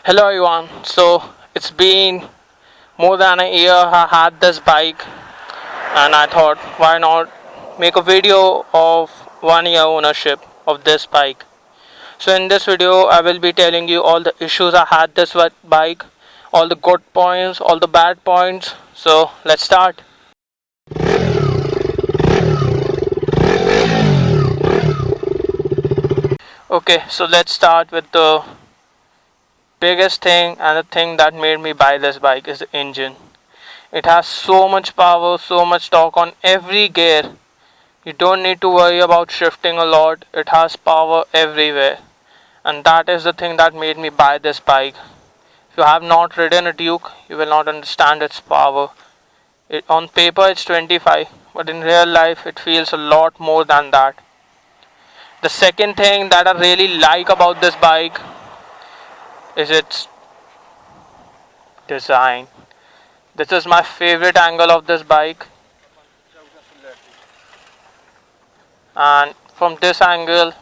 Hello everyone. So it's been more than a year I had this bike, and I thought why not make a video of 1 year ownership of this bike. So in this video I will be telling you all the issues I had this bike, all the good points, all the bad points. So let's start. Okay, so let's start with the biggest thing, and the thing that made me buy this bike is the engine. It has so much power, so much torque on every gear. You don't need to worry about shifting a lot. It has power everywhere. And that is the thing that made me buy this bike. If you have not ridden a Duke, you will not understand its power. On paper it's 25, but in real life it feels a lot more than that. The second thing that I really like about this bike is its design. This is my favorite angle of this bike, and from this angle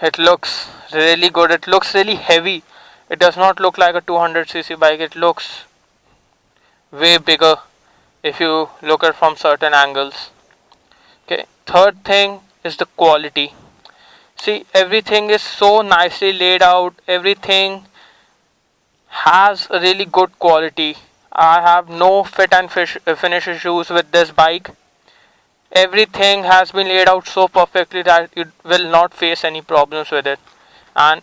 it looks really good. It looks really heavy. It does not look like a 200cc bike. It looks way bigger if you look at from certain angles. Okay, third thing is the quality. See, everything is so nicely laid out. Everything has a really good quality. I have no fit and finish issues with this bike. Everything has been laid out so perfectly that you will not face any problems with it. And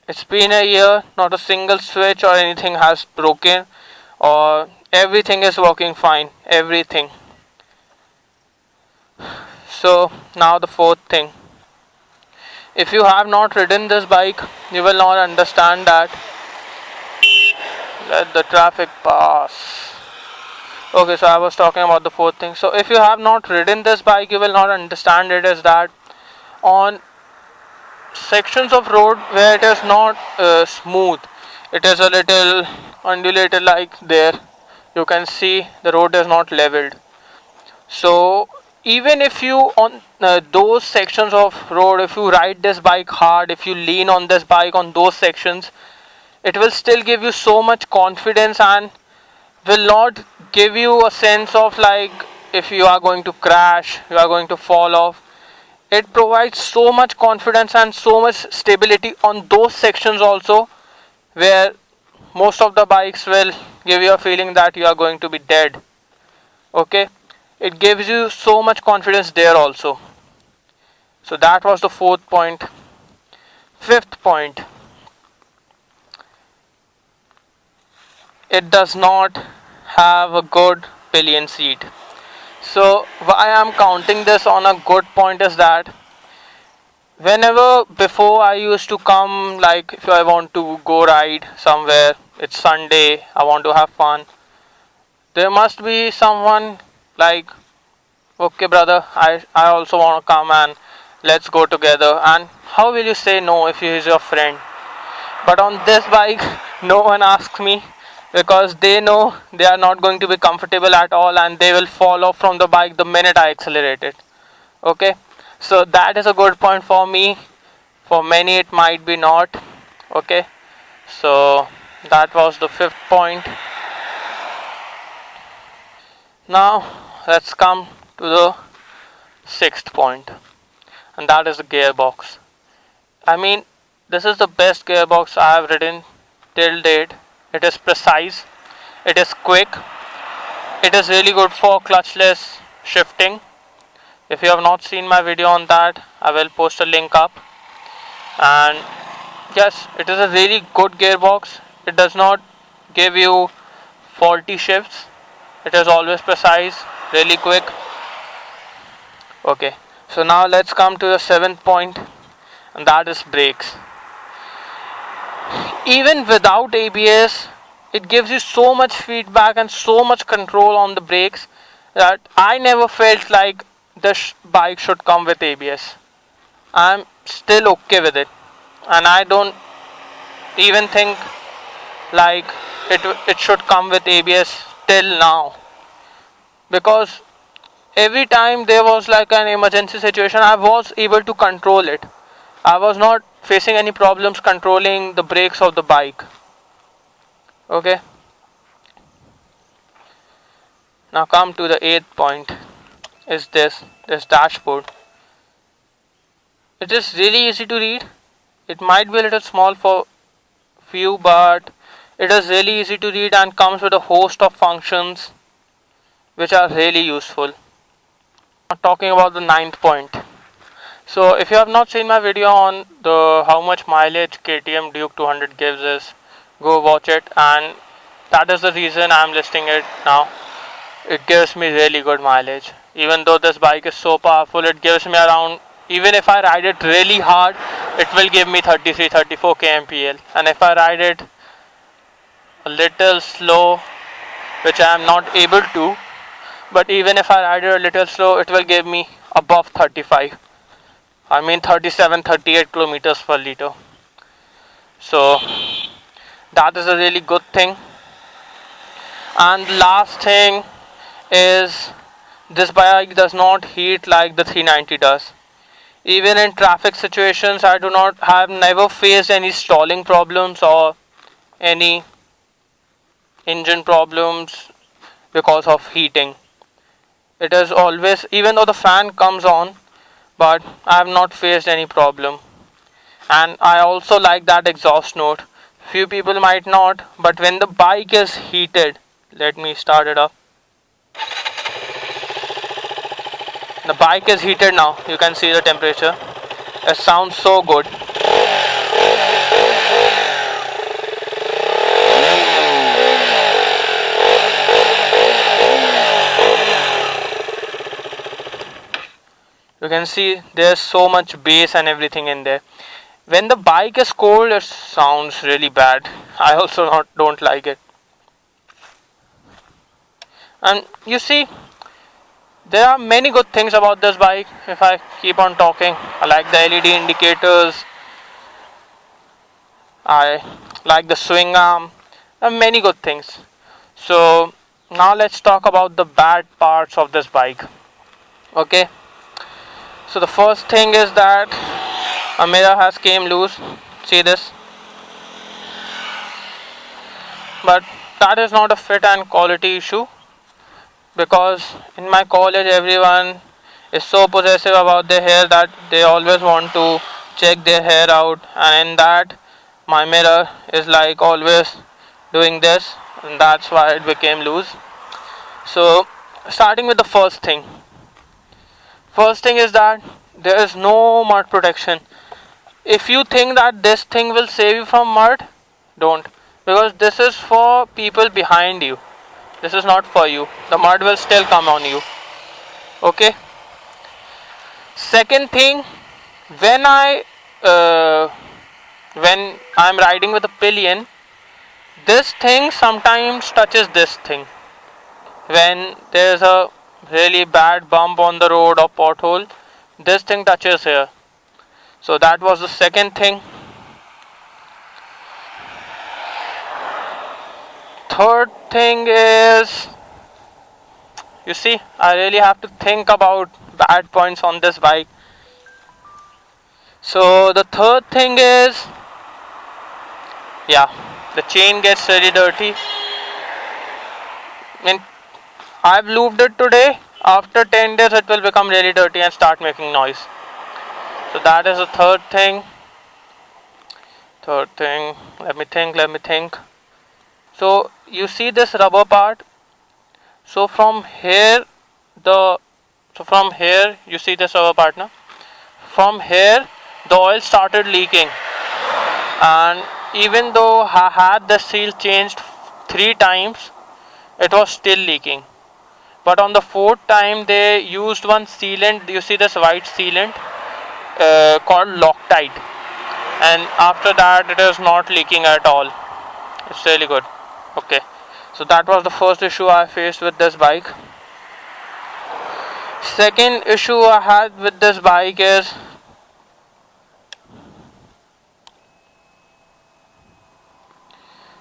it's been a year, not a single switch or anything has broken, or everything is working fine. Everything. So now the fourth thing. If you have not ridden this bike, you will not understand that. Let the traffic pass. Okay, so I was talking about the fourth thing. So if you have not ridden this bike, you will not understand it is that on sections of road where it is not smooth, it is a little undulated like there. You can see the road is not leveled. So even if you on those sections of road, if you ride this bike hard, if you lean on this bike on those sections, it will still give you so much confidence and will not give you a sense of like if you are going to crash, you are going to fall off. It provides so much confidence and so much stability on those sections also where most of the bikes will give you a feeling that you are going to be dead. Okay, it gives you so much confidence there also. So that was the fourth point. Fifth point, it does not have a good pillion seat. So why I am counting this on a good point is that whenever before I used to come, like if I want to go ride somewhere, it's Sunday, I want to have fun, there must be someone like, okay brother, I also want to come and let's go together. And how will you say no if he is your friend? But on this bike no one asks me, because they know they are not going to be comfortable at all and they will fall off from the bike the minute I accelerate it. Okay, so that is a good point for me. For many it might be not. Okay, so that was the fifth point. Now let's come to the sixth point, and that is the gearbox. I mean, this is the best gearbox I have ridden till date. It is precise, it is quick, it is really good for clutchless shifting. If you have not seen my video on that, I will post a link up. And yes, it is a really good gearbox. It does not give you faulty shifts. It is always precise, really quick. Okay, so now let's come to the seventh point, and that is brakes. Even without ABS, it gives you so much feedback and so much control on the brakes that I never felt like this bike should come with ABS. I'm still okay with it, and I don't even think like it should come with ABS till now, because every time there was like an emergency situation, I was able to control it. I was not facing any problems controlling the brakes of the bike. Okay, now come to the eighth point, is this dashboard. It is really easy to read. It might be a little small for few, but it is really easy to read and comes with a host of functions which are really useful. Now talking about the ninth point. So if you have not seen my video on the how much mileage KTM Duke 200 gives is, go watch it, and that is the reason I am listing it now. It gives me really good mileage. Even though this bike is so powerful, it gives me around, even if I ride it really hard, it will give me 33-34 kmpl. And if I ride it a little slow, which I am not able to, but even if I ride it a little slow, it will give me above 35. I mean 37-38 kilometers per liter. So that is a really good thing. And the last thing is, this bike does not heat like the 390 does. Even in traffic situations, I have never faced any stalling problems or any engine problems because of heating. It is always, even though the fan comes on, but I have not faced any problem. And I also like that exhaust note. Few people might not, but when the bike is heated, let me start it up. The bike is heated now, you can see the temperature. It sounds so good. You can see there's so much bass and everything in there. When the bike is cold, it sounds really bad. I also don't like it. And you see, there are many good things about this bike. If I keep on talking, I like the LED indicators, I like the swing arm, and many good things. So now let's talk about the bad parts of this bike. Okay, so the first thing is that a mirror has came loose. See this? But that is not a fit and quality issue, because in my college everyone is so possessive about their hair that they always want to check their hair out, and in that my mirror is like always doing this, and that's why it became loose. So starting with the first thing is that there is no mud protection. If you think that this thing will save you from mud, don't, because this is for people behind you. This is not for you. The mud will still come on you. Okay. Second thing, when I'm riding with a pillion, this thing sometimes touches this thing. When there's a really bad bump on the road or pothole, this thing touches here. So that was the second thing. Third thing is, you see, I really have to think about bad points on this bike. So the third thing is, the chain gets really dirty. I've lubed it today. After 10 days it will become really dirty and start making noise. So that is the third thing. Let me think. So you see this rubber part. So from here you see this rubber part now. From here the oil started leaking, and even though I had the seal changed 3 times, it was still leaking. But on the 4th time they used one sealant. You see this white sealant called Loctite, and after that it is not leaking at all. It's really good. Okay, so that was the first issue I faced with this bike. Second issue I had with this bike is,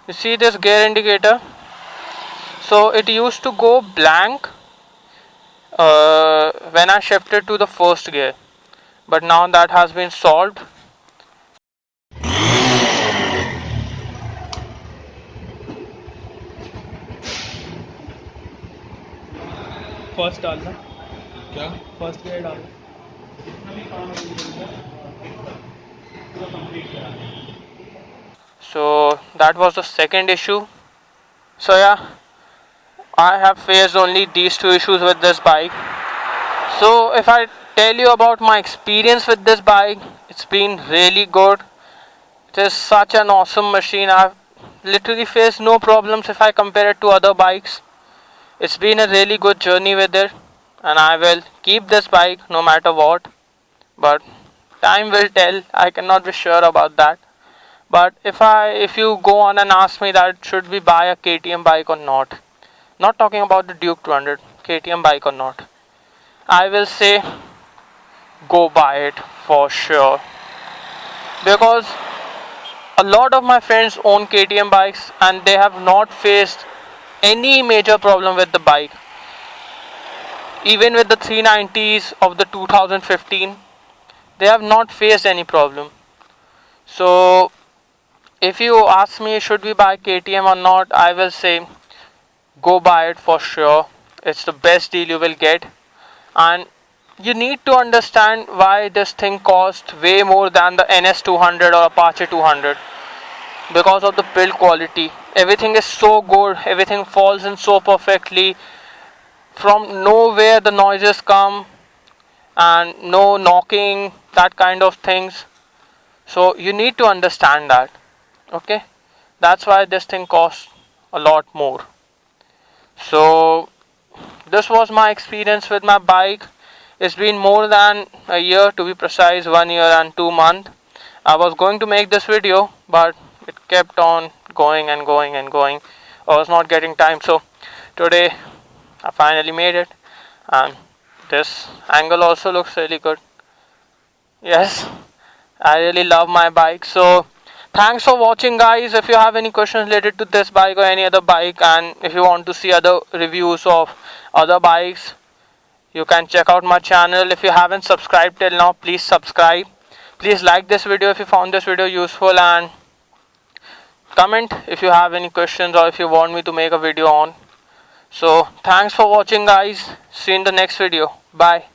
you see this gear indicator. So it used to go blank when I shifted to the first gear, but now that has been solved. First डालना क्या first gear डालना so that was the second issue. So yeah, I have faced only these two issues with this bike. So if I tell you about my experience with this bike, it's been really good. It is such an awesome machine. I've literally faced no problems if I compare it to other bikes. It's been a really good journey with it, and I will keep this bike no matter what. But time will tell. I cannot be sure about that. But if you go on and ask me that should we buy a KTM bike or not talking about the Duke 200, KTM bike or not, I will say go buy it for sure, because a lot of my friends own KTM bikes and they have not faced any major problem with the bike. Even with the 390s of the 2015, they have not faced any problem. So if you ask me should we buy KTM or not, I will say go buy it for sure. It's the best deal you will get, and you need to understand why this thing costs way more than the NS 200 or Apache 200. Because of the build quality, everything is so good, everything falls in so perfectly. From nowhere the noises come, and no knocking, that kind of things. So you need to understand that. Okay, that's why this thing costs a lot more. So this was my experience with my bike. It's been more than a year, to be precise, 1 year and 2 months. I was going to make this video, but it kept on going and going and going. I was not getting time, so today I finally made it, and this angle also looks really good. Yes, I really love my bike. So thanks for watching, guys. If you have any questions related to this bike or any other bike, and if you want to see other reviews of other bikes, you can check out my channel. If you haven't subscribed till now, please subscribe. Please like this video if you found this video useful, and comment if you have any questions or if you want me to make a video on. So thanks for watching, guys. See you in the next video. Bye.